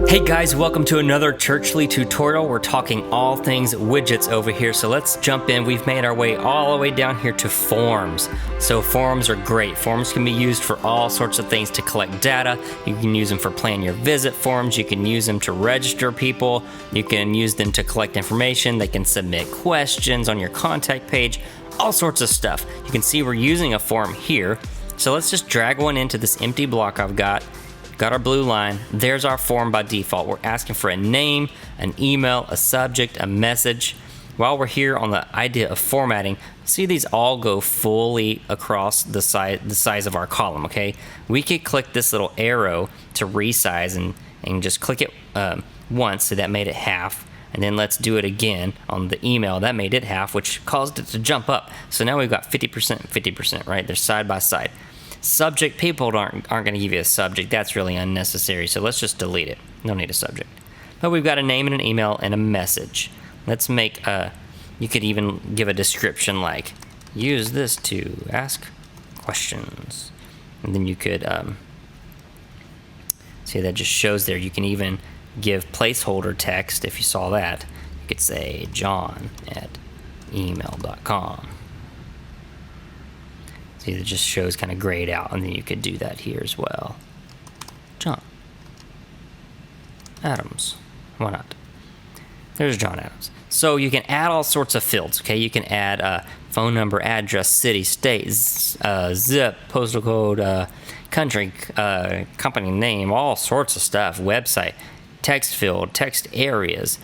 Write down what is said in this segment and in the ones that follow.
Hey guys, welcome to another Churchly tutorial. We're talking all things widgets over here, so let's jump in. We've made our way all the way down here to forms. So forms are great. Forms can be used for all sorts of things to collect data. You can use them for plan your visit forms. You can use them to register people. You can use them to collect information. They can submit questions on your contact page, all sorts of stuff. You can see we're using a form here. So let's just drag one into this empty block I've got. Got our blue line. There's our form by default. We're asking for a name, an email, a subject, a message. While we're here on the idea of formatting, see these all go fully across the size of our column, okay? We could click this little arrow to resize and just click it once, so that made it half. And then let's do it again on the email. That made it half, which caused it to jump up. So now we've got 50% and 50%, right? They're side by side. Subject, people aren't going to give you a subject. That's really unnecessary, so let's just delete it. No need a subject. But we've got a name and an email and a message. Let's make you could even give a description like, use this to ask questions. And then you could, see that just shows there. You can even give placeholder text if you saw that. You could say john@email.com. It just shows kind of grayed out, and then you could do that here as well. John Adams. Why not? There's John Adams. So you can add all sorts of fields, okay? You can add phone number, address, city, state, zip, postal code, country, company name, all sorts of stuff, website, text field, text areas,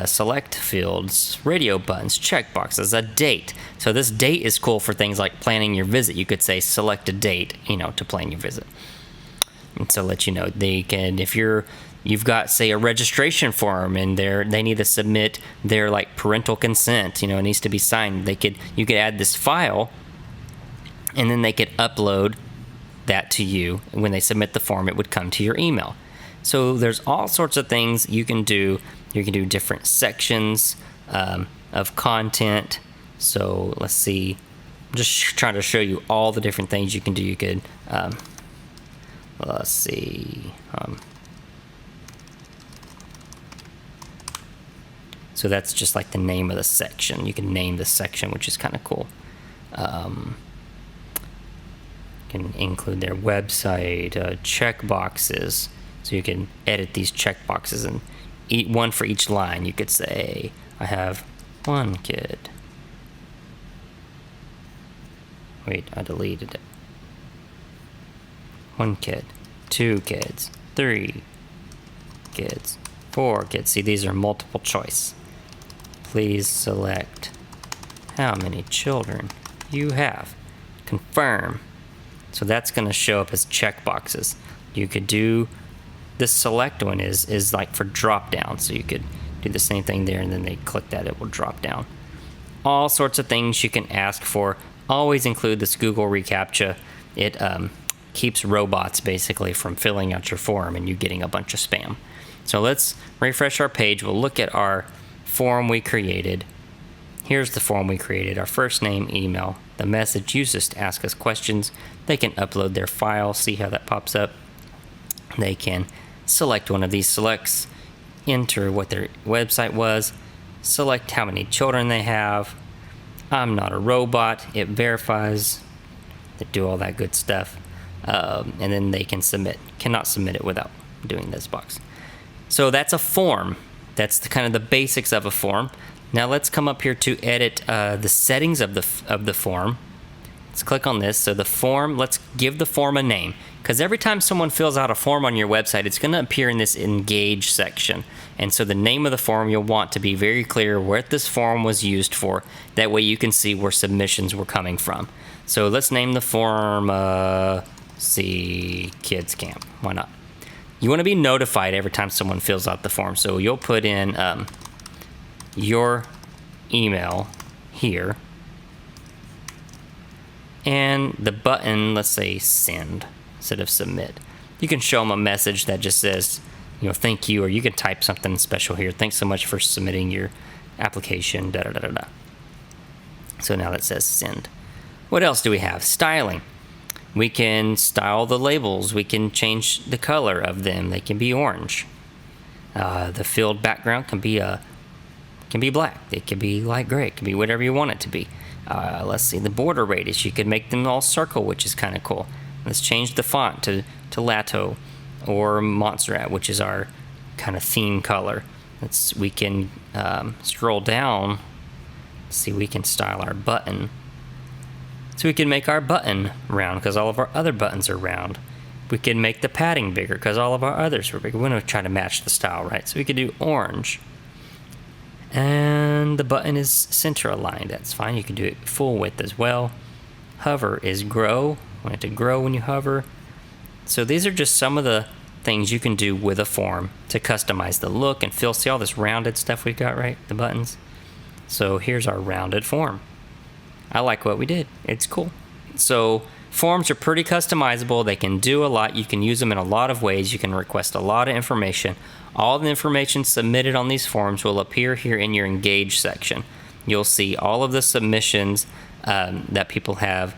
select fields, radio buttons, checkboxes, a date. So this date is cool for things like planning your visit. You could say select a date, to plan your visit. And so let you know they can, if you've got, say, a registration form and they need to submit their like parental consent, it needs to be signed. You could add this file, and then they could upload that to you. And when they submit the form, it would come to your email. So there's all sorts of things you can do. You can do different sections of content. So let's see. I'm just trying to show you all the different things you can do. You could, let's see. So that's just like the name of the section. You can name the section, which is kind of cool. Can include their website, checkboxes. So you can edit these checkboxes and one for each line. You could say, I have one kid. Wait, I deleted it. One kid, 2 kids, 3 kids, 4 kids. See, these are multiple choice. Please select how many children you have. Confirm. So that's going to show up as checkboxes. You could do this select one is like for drop down, so you could do the same thing there, and then they click that, it will drop down. All sorts of things you can ask for. Always include this Google reCAPTCHA. It keeps robots basically from filling out your form and you getting a bunch of spam. So let's refresh our page. We'll look at our form we created. Here's the form we created. Our first name, email, the message. Use this to ask us questions. They can upload their file. See how that pops up. They can select one of these selects, enter what their website was, select how many children they have. I'm not a robot. It verifies. They do all that good stuff. And then they can submit. Cannot submit it without doing this box. So that's a form. That's kind of the basics of a form. Now let's come up here to edit the settings of the form. Let's click on this. So the form, let's give the form a name. Because every time someone fills out a form on your website, it's going to appear in this engage section. And so the name of the form, you'll want to be very clear what this form was used for. That way you can see where submissions were coming from. So let's name the form, Kids Camp. Why not? You want to be notified every time someone fills out the form. So you'll put in your email here. And the button, let's say send instead of submit. You can show them a message that just says, thank you, or you can type something special here. Thanks so much for submitting your application, da da da da da. So now that says send. What else do we have? Styling. We can style the labels. We can change the color of them. They can be orange. The field background can be black. It can be light gray. It can be whatever you want it to be. Let's see, the border radius. You could make them all circle, which is kind of cool. Let's change the font to Lato or Montserrat, which is our kind of theme color. We can scroll down. See, we can style our button. So we can make our button round because all of our other buttons are round. We can make the padding bigger because all of our others were bigger. We want to try to match the style, right? So we could do orange. And the button is center aligned. That's fine. You can do it full width as well. Hover is grow. Want it to grow when you hover. So these are just some of the things you can do with a form to customize the look and feel. See all this rounded stuff we've got, right? The buttons. So here's our rounded form. I like what we did. It's cool. So forms are pretty customizable. They can do a lot. You can use them in a lot of ways. You can request a lot of information. All the information submitted on these forms will appear here in your Engage section. You'll see all of the submissions that people have.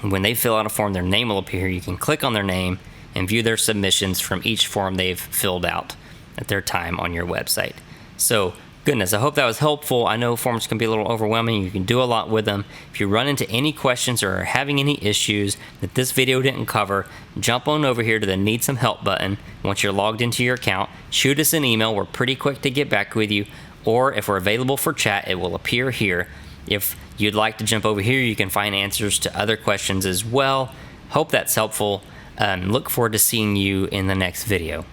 When they fill out a form, their name will appear. You can click on their name and view their submissions from each form they've filled out at their time on your website. So, goodness, I hope that was helpful. I know forms can be a little overwhelming. You can do a lot with them. If you run into any questions or are having any issues that this video didn't cover, jump on over here to the Need Some Help button. Once you're logged into your account, shoot us an email. We're pretty quick to get back with you. Or if we're available for chat, it will appear here. If you'd like to jump over here, you can find answers to other questions as well. Hope that's helpful. Look forward to seeing you in the next video.